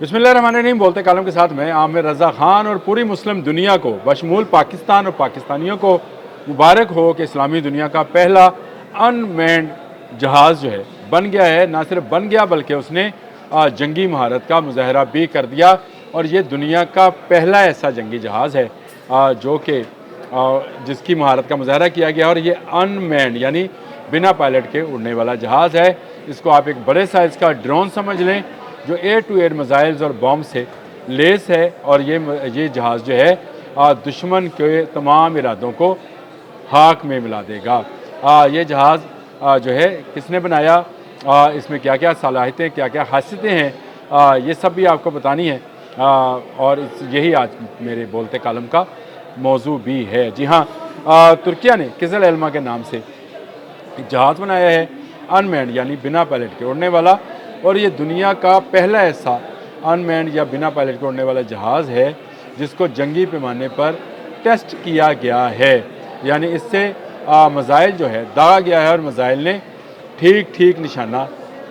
बिस्मिल्लाहिर्रहमानिर्रहीम। बोलते कालम के साथ मैं आमिर रज़ा ख़ान और पूरी मुस्लिम दुनिया को बशमूल पाकिस्तान और पाकिस्तानियों को मुबारक हो कि इस्लामी दुनिया का पहला अनमैन्ड जहाज़ जो है बन गया है। ना सिर्फ बन गया बल्कि उसने जंगी महारत का मुज़ाहरा भी कर दिया और ये दुनिया का पहला ऐसा जंगी जहाज़ है जो कि जिसकी महारत का मुज़ाहरा किया गया। और ये अनमैन्ड यानी बिना पायलट के उड़ने वाला जहाज़ है। इसको आप एक बड़े साइज़ का ड्रोन समझ लें जो एयर टू एयर मिसाइल्स और बॉम्ब से लेस है। और ये जहाज़ जो है दुश्मन के तमाम इरादों को खाक में मिला देगा। ये जहाज़ जो है किसने बनाया, इसमें क्या क्या सलाहियतें क्या क्या खासियतें हैं, ये सब भी आपको बतानी है। और यही आज मेरे बोलते कालम का मौजू भी है। जी हाँ, तुर्किया ने किज़ल एल्मा के नाम से एक जहाज़ बनाया है अनमैन्ड यानी बिना पायलट के उड़ने वाला। और ये दुनिया का पहला ऐसा अनमैन्ड या बिना पायलट के उड़ने वाला जहाज़ है जिसको जंगी पैमाने पर टेस्ट किया गया है। यानी इससे मिसाइल जो है दागा गया है और मिसाइल ने ठीक ठीक निशाना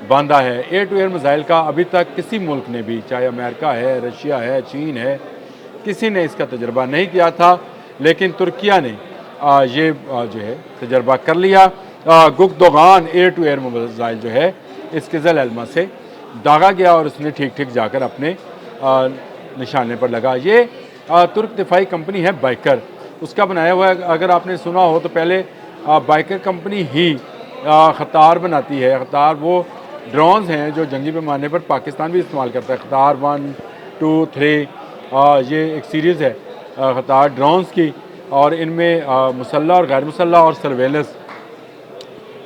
बांधा है। एयर टू एयर मिसाइल का अभी तक किसी मुल्क ने भी, चाहे अमेरिका है, रशिया है, चीन है, किसी ने इसका तजर्बा नहीं किया था। लेकिन तुर्किया ने ये जो है तजर्बा कर लिया। गुक्दोगान एयर टू एयर मिसाइल जो है इस किज़ल एल्मा से दागा गया और उसने ठीक ठीक जाकर अपने निशाने पर लगा। ये तुर्क दिफाई कंपनी है बाइकर, उसका बनाया हुआ है। अगर आपने सुना हो तो पहले बाइकर कंपनी ही ख़तार बनाती है। ख़तार वो ड्रोन्स हैं जो जंगी पैमाने पर पाकिस्तान भी इस्तेमाल करता है। ख़तार 1, 2, 3 ये एक सीरीज़ है ख़तार ड्रोन्स की। और इनमें मुसल्लह और गैर मुसल्लह और सर्वेलेंस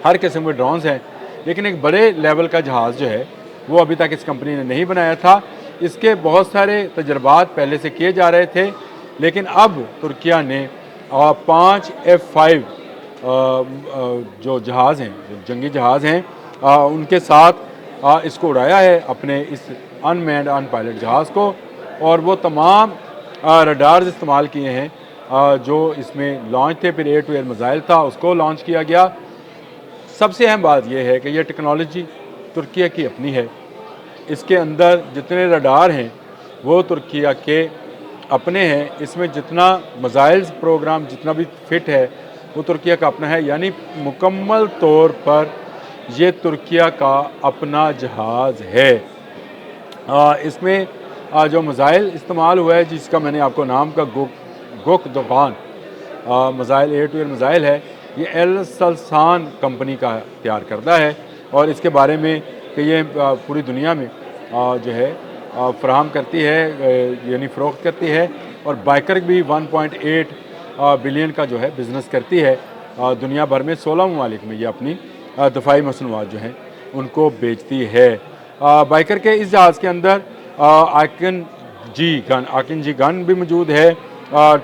हर किस्म के ड्रोन्स हैं। लेकिन एक बड़े लेवल का जहाज़ जो है वो अभी तक इस कंपनी ने नहीं बनाया था। इसके बहुत सारे तजर्बात पहले से किए जा रहे थे, लेकिन अब तुर्किया ने 5 F-5 जो जहाज़ हैं, जो जंगी जहाज़ हैं, उनके साथ इसको उड़ाया है अपने इस अनमैन्ड अनपायलट जहाज़ को। और वो तमाम रडार्स इस्तेमाल किए हैं जो इसमें लॉन्च थे। फिर एयर टू एयर मिसाइल था, उसको लॉन्च किया गया। सबसे अहम बात यह है कि यह टेक्नोलॉजी तुर्किया की अपनी है। इसके अंदर जितने रडार हैं वो तुर्किया के अपने हैं। इसमें जितना मिसाइल्स प्रोग्राम जितना भी फिट है वो तुर्किया का अपना है। यानी मुकम्मल तौर पर ये तुर्किया का अपना जहाज़ है। इसमें जो मिसाइल इस्तेमाल हुआ है जिसका मैंने आपको नाम का गुक्दोगान missile air to air missile है, ये एलसलसान कंपनी का तैयार करता है। और इसके बारे में कि ये पूरी दुनिया में जो है फ़राहम करती है, यानी फ़रोख्त करती है। और बाइकर भी 1.8 बिलियन का जो है बिज़नेस करती है दुनिया भर में। 16 ममालिक में ये अपनी दफ़ाई मसनूआत जो हैं उनको बेचती है। बाइकर के इस जहाज़ के अंदर आकिन जी गन भी मौजूद है,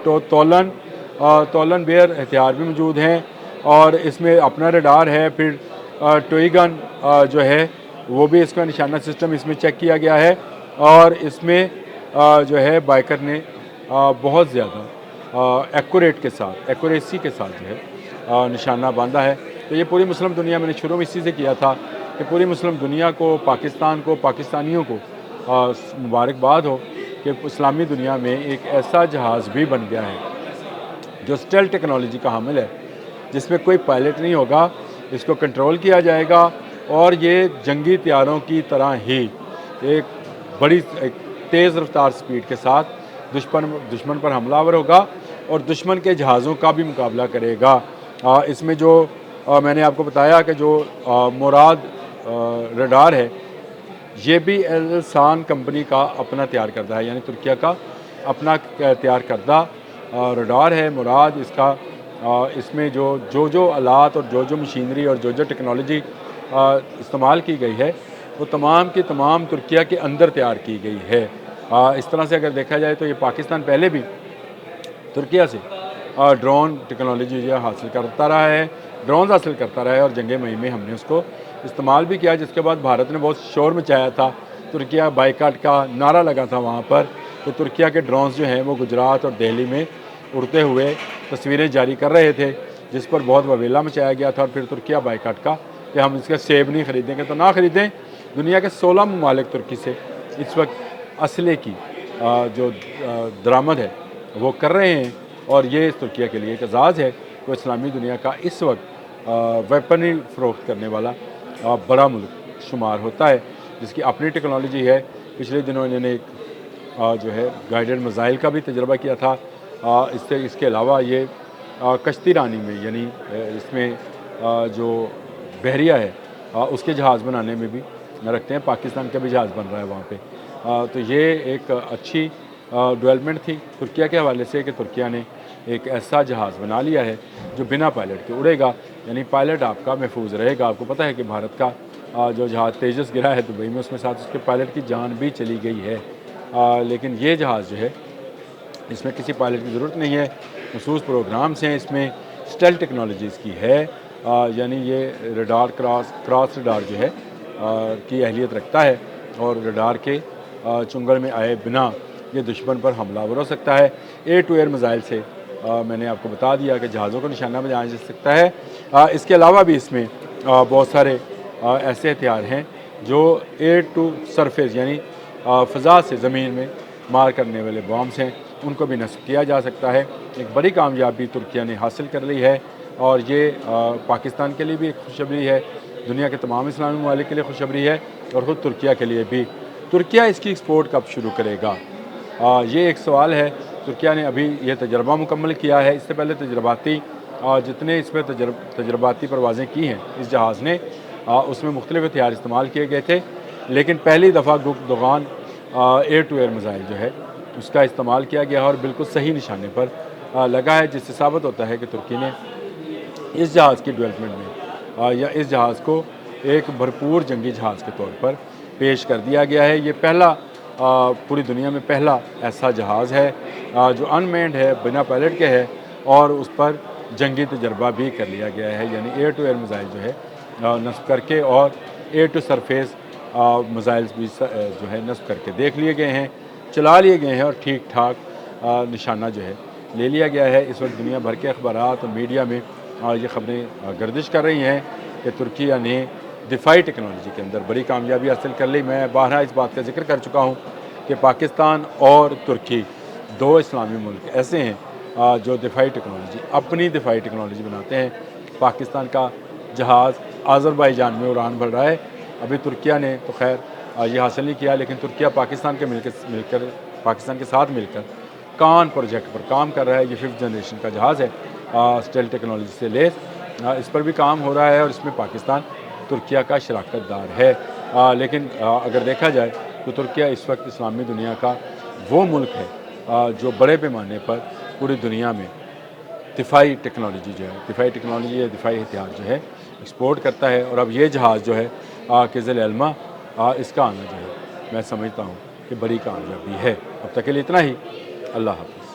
तोलन बेयर हथियार भी मौजूद हैं। और इसमें अपना रडार है। फिर टॉय गन जो है वो भी इसका निशाना सिस्टम इसमें चेक किया गया है। और इसमें जो है बाइकर ने बहुत ज़्यादा एक्यूरेसी के साथ जो है निशाना बांधा है। तो ये पूरी मुस्लिम दुनिया, मैंने शुरू में इसी से किया था कि पूरी मुस्लिम दुनिया को, पाकिस्तान को, पाकिस्तानियों को मुबारकबाद हो कि इस्लामी दुनिया में एक ऐसा जहाज़ भी बन गया है जो स्टेल्थ टेक्नोलॉजी का हामिल है, जिसमें कोई पायलट नहीं होगा, इसको कंट्रोल किया जाएगा। और ये जंगी तैयारों की तरह ही एक तेज़ रफ्तार स्पीड के साथ दुश्मन पर हमलावर होगा और दुश्मन के जहाज़ों का भी मुकाबला करेगा। इसमें जो मैंने आपको बताया कि जो मुराद रडार है ये भी एलसान कंपनी का अपना तैयार करता है, यानी तुर्किया का अपना तैयार करदा रडार है मुराद इसका। इसमें जो आलात और जो मशीनरी और जो टेक्नोलॉजी इस्तेमाल की गई है वो तमाम की तमाम तुर्किया के अंदर तैयार की गई है। इस तरह से अगर देखा जाए तो ये पाकिस्तान पहले भी तुर्किया से ड्रोन टेक्नोलॉजी जो हासिल करता रहा है, ड्रोन हासिल करता रहा है। और जंग मुहिम में हमने उसको इस्तेमाल भी किया, जिसके बाद भारत ने बहुत शोर मचाया था। तुर्किया बाइकाट का नारा लगा था वहाँ पर कि तुर्किया के ड्रोन्स जो हैं वो गुजरात और दिल्ली में उड़ते हुए तस्वीरें जारी कर रहे थे, जिस पर बहुत वबेला मचाया गया था। और फिर तुर्किया बाइकाट का कि हम इसका सेब नहीं ख़रीदेंगे तो ना ख़रीदें। दुनिया के 16 ममालिक तुर्की से इस वक्त اسلحے کی جو درآمد ہے وہ کر رہے ہیں، اور یہ ترکیہ کے لیے ایک اعزاز ہے کہ وہ اسلامی دنیا کا اس وقت ویپنری فروخت کرنے والا بڑا ملک شمار ہوتا ہے، جس کی اپنی ٹیکنالوجی ہے۔ پچھلے دنوں انہوں نے ایک جو ہے گائیڈڈ میزائل کا بھی تجربہ کیا تھا۔ اس کے علاوہ یہ کشتی رانی میں، یعنی اس میں جو بحریہ ہے اس کے جہاز بنانے میں بھی رکھتے ہیں۔ پاکستان کا بھی جہاز بن رہا ہے وہاں پہ۔ تو یہ ایک اچھی ڈیولپمنٹ تھی ترکیہ کے حوالے سے کہ ترکیہ نے ایک ایسا جہاز بنا لیا ہے جو بنا پائلٹ کے اڑے گا، یعنی پائلٹ آپ کا محفوظ رہے گا۔ آپ کو پتہ ہے کہ بھارت کا جو جہاز تیجس گرا ہے دبئی میں، اس میں ساتھ اس کے پائلٹ کی جان بھی چلی گئی ہے، لیکن یہ جہاز جو ہے اس میں کسی پائلٹ کی ضرورت نہیں ہے۔ مخصوص پروگرامز ہیں اس میں، اسٹیل ٹیکنالوجیز کی ہے، یعنی یہ ریڈار کراس ریڈار جو ہے کی اہلیت رکھتا ہے، اور ریڈار کے چنگل میں آئے بنا یہ دشمن پر حملہ آور ہو سکتا ہے۔ ایئر ٹو ایئر میزائل سے میں نے آپ کو بتا دیا کہ جہازوں کو نشانہ بنایا جا سکتا ہے۔ اس کے علاوہ بھی اس میں بہت سارے ایسے ہتھیار ہیں جو ایئر ٹو سرفیس، یعنی فضا سے زمین میں مار کرنے والے بامز ہیں، ان کو بھی نصب کیا جا سکتا ہے۔ ایک بڑی کامیابی ترکیہ نے حاصل کر لی ہے، اور یہ پاکستان کے لیے بھی ایک خوشخبری ہے، دنیا کے تمام اسلامی ممالک کے لیے خوشخبری ہے، اور خود ترکیہ کے لیے بھی۔ ترکیہ اس کی ایکسپورٹ کب شروع کرے گا؟ یہ ایک سوال ہے۔ ترکیہ نے ابھی یہ تجربہ مکمل کیا ہے۔ اس سے پہلے جتنے اس میں تجرباتی پروازیں کی ہیں اس جہاز نے، اس میں مختلف ہتھیار استعمال کیے گئے تھے، لیکن پہلی دفعہ Dogan air to air missile جو ہے اس کا استعمال کیا گیا، اور بالکل صحیح نشانے پر لگا ہے، جس سے ثابت ہوتا ہے کہ ترکی نے اس جہاز کی ڈیولپمنٹ میں یا اس جہاز کو ایک بھرپور جنگی جہاز کے طور پر پیش کر دیا گیا ہے۔ یہ پہلا پوری دنیا میں پہلا ایسا جہاز ہے جو ان مینڈ ہے، بنا پائلٹ کے ہے، اور اس پر جنگی تجربہ بھی کر لیا گیا ہے، یعنی ایئر ٹو ایئر میزائل جو ہے نصب کر کے، اور ایئر ٹو سرفیس میزائلز بھی جو ہے نصب کر کے دیکھ لیے گئے ہیں، چلا لیے گئے ہیں، اور ٹھیک ٹھاک نشانہ جو ہے لے لیا گیا ہے۔ اس وقت دنیا بھر کے اخبارات اور میڈیا میں یہ خبریں گردش کر رہی ہیں کہ ترکیہ نے دفاعی ٹیکنالوجی کے اندر بڑی کامیابی حاصل کر لی۔ میں بارہا اس بات کا ذکر کر چکا ہوں کہ پاکستان اور ترکی دو اسلامی ملک ایسے ہیں جو دفاعی ٹیکنالوجی، اپنی دفاعی ٹیکنالوجی بناتے ہیں۔ پاکستان کا جہاز آذربائیجان میں اڑان بھر رہا ہے، ابھی ترکیہ نے تو خیر یہ حاصل نہیں کیا، لیکن ترکیہ پاکستان کے ساتھ مل کر کان پروجیکٹ پر کام کر رہا ہے۔ یہ 5th جنریشن کا جہاز ہے اسٹیل ٹیکنالوجی سے لیس، اس پر بھی کام ہو رہا ہے، اور اس میں پاکستان ترکیہ کا شراکت دار ہے۔ لیکن اگر دیکھا جائے تو ترکیہ اس وقت اسلامی دنیا کا وہ ملک ہے جو بڑے پیمانے پر پوری دنیا میں دفاعی ٹیکنالوجی یا دفاعی ہتھیار جو ہے ایکسپورٹ کرتا ہے، اور اب یہ جہاز جو ہے کہ ذیل علمہ اس کا آنا جو ہے میں سمجھتا ہوں کہ بڑی کامیابی ہے۔ اب تک کے لیے اتنا ہی۔ اللہ حافظ۔